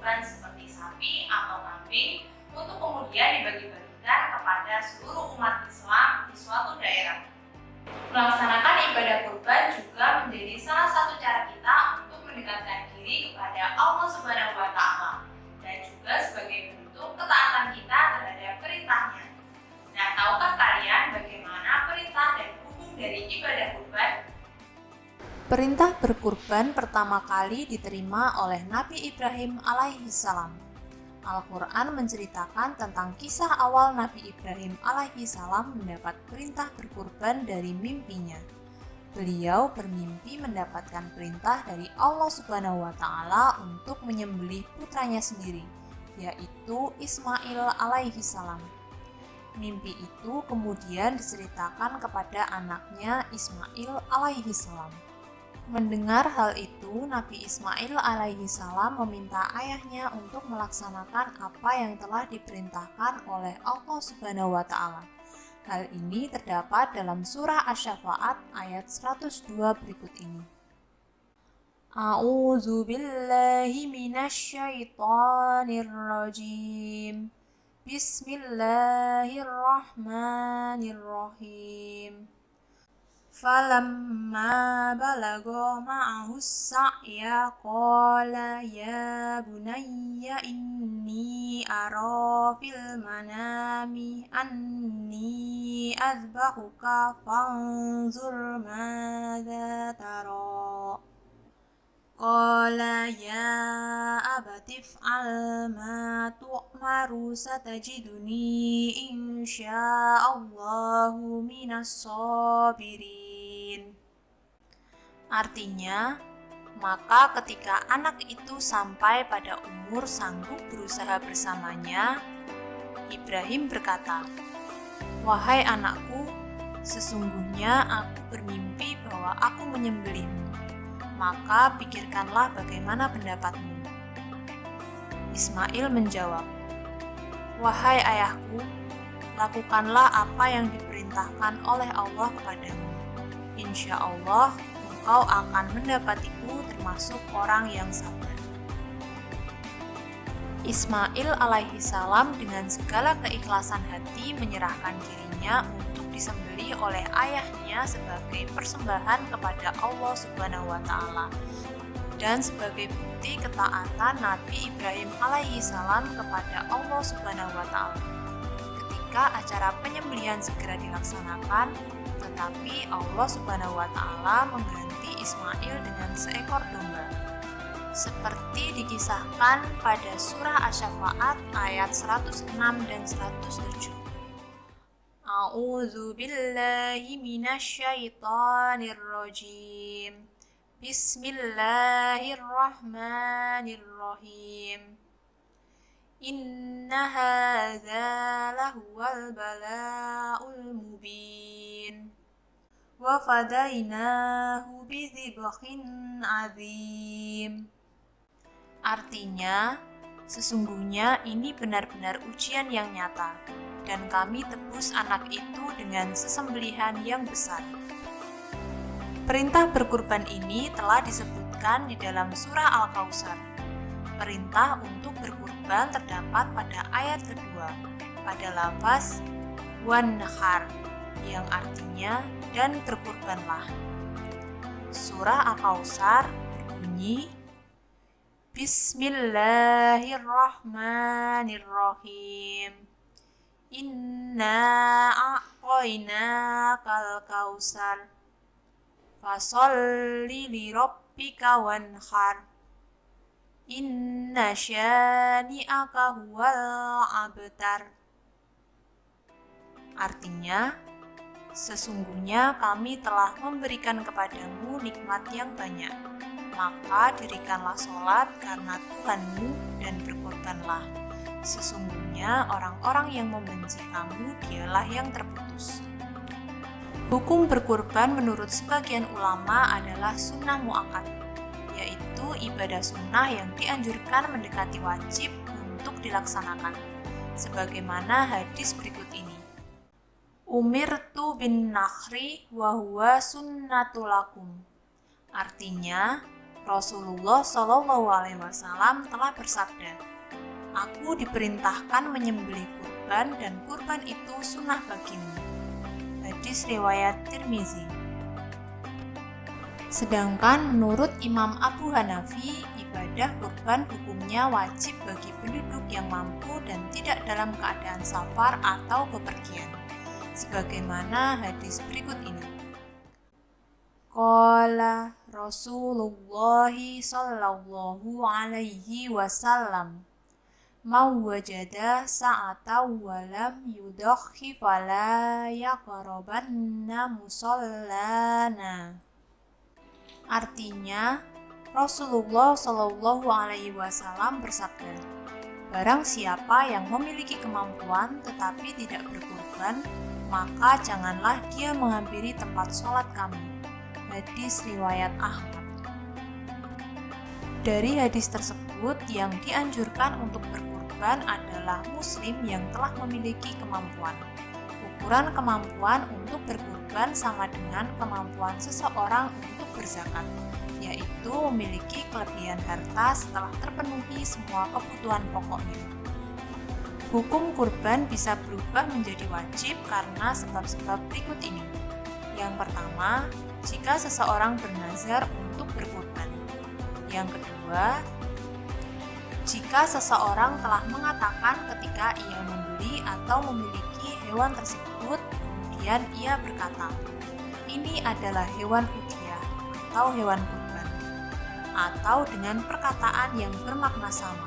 kurban seperti sapi atau kambing untuk kemudian dibagi-bagikan kepada seluruh umat Islam di suatu daerah. Melaksanakan ibadah kurban juga menjadi salah satu cara kita untuk mendekatkan diri kepada Allah Subhanahu wa Ta'ala dan juga sebagai bentuk ketaatan kita terhadap perintahnya. Nah, tahukah kalian bagaimana perintah dan hukum dari ibadah kurban? Perintah berkurban pertama kali diterima oleh Nabi Ibrahim alaihissalam. Al-Quran menceritakan tentang kisah awal Nabi Ibrahim alaihissalam mendapat perintah berkurban dari mimpinya. Beliau bermimpi mendapatkan perintah dari Allah Subhanahu wa Ta'ala untuk menyembelih putranya sendiri, yaitu Ismail alaihissalam. Mimpi itu kemudian diceritakan kepada anaknya Ismail alaihissalam. Mendengar hal itu, Nabi Ismail alaihissalam meminta ayahnya untuk melaksanakan apa yang telah diperintahkan oleh Allah Subhanahu wa Ta'ala. Hal ini terdapat dalam surah Asy-Syafa'at ayat 102 berikut ini. A'udzu billahi minasyaitonir rajim. Bismillahirrahmanirrahim. Falamma balagha ma'ahu as-sa'ya qala ya bunayya inni ara fil manami anni azbahuka fanzur madza tara. Qala ya abati if'al ma tu'maru satajiduni insya'allahu minas sabirin. Artinya, maka ketika anak itu sampai pada umur sanggup berusaha bersamanya, Ibrahim berkata, "Wahai anakku, sesungguhnya aku bermimpi bahwa aku menyembelihmu. Maka pikirkanlah bagaimana pendapatmu." Ismail menjawab, "Wahai ayahku, lakukanlah apa yang diperintahkan oleh Allah kepadamu. Insya Allah, engkau akan mendapatiku termasuk orang yang sabar." Ismail alaihissalam dengan segala keikhlasan hati menyerahkan dirinya untuk disembelih oleh ayahnya sebagai persembahan kepada Allah Subhanahu wa Ta'ala dan sebagai bukti ketaatan Nabi Ibrahim alaihissalam kepada Allah Subhanahu wa Ta'ala. Ketika acara penyembelihan segera dilaksanakan, tetapi Allah Subhanahu wa Ta'ala mengganti Ismail dengan seekor domba, seperti dikisahkan pada surah Asy-Syafa'at ayat 106 dan 107. A'udzu billahi minasyaitonir rajim. Bismillahirrahmanirrahim. Inna hadza lahuwal bala'ul mubin. Wa fadainahu bidzibhin 'adzim. Artinya, sesungguhnya ini benar-benar ujian yang nyata, dan kami tebus anak itu dengan sesembelihan yang besar. Perintah berkurban ini telah disebutkan di dalam surah Al-Kautsar. Perintah untuk berkurban terdapat pada ayat kedua, pada lafaz wan-nahar, yang artinya dan berkurbanlah. Surah Al-Kautsar berbunyi, Bismillahirrahmanirrahim. Inna a'tainakal kautsar fasholli li rabbika wanhar inna syani'aka huwal abtar. Artinya, sesungguhnya kami telah memberikan kepadamu nikmat yang banyak, maka dirikanlah sholat karena Tuhanmu dan berkorbanlah. Sesungguhnya orang-orang yang membenci kamu dialah yang terputus. Hukum berkurban menurut sebagian ulama adalah sunnah mu'akkad, yaitu ibadah sunnah yang dianjurkan mendekati wajib untuk dilaksanakan, sebagaimana hadis berikut ini. Umirtu bin nakhri wa huwa sunnatulakum. Artinya, Rasulullah Shallallahu Alaihi Wasallam telah bersabda, "Aku diperintahkan menyembelih kurban dan kurban itu sunnah bagimu." Hadis riwayat Tirmizi. Sedangkan menurut Imam Abu Hanafi, ibadah kurban hukumnya wajib bagi penduduk yang mampu dan tidak dalam keadaan safar atau bepergian, sebagaimana hadis berikut ini. Qala Rasulullah sallallahu alaihi wasallam, "Man wajada sa'atan wa lam yudakhi fala yaqrabanna musallana." Artinya, Rasulullah Shallallahu Alaihi Wasallam bersabda, "Barang siapa yang memiliki kemampuan tetapi tidak berkurban, maka janganlah dia menghampiri tempat sholat kami." Hadis riwayat Ahmad. Dari hadis tersebut, yang dianjurkan untuk berkurban adalah muslim yang telah memiliki kemampuan. Ukuran kemampuan untuk berkurban sama dengan kemampuan seseorang untuk berzakat, yaitu memiliki kelebihan harta setelah terpenuhi semua kebutuhan pokoknya. Hukum kurban bisa berubah menjadi wajib karena sebab-sebab berikut ini. Yang pertama, jika seseorang bernazar untuk berkurban. Yang kedua, jika seseorang telah mengatakan ketika ia membeli atau memiliki hewan tersebut, kemudian ia berkata, "Ini adalah hewan udhiyah atau hewan kurban," atau dengan perkataan yang bermakna sama,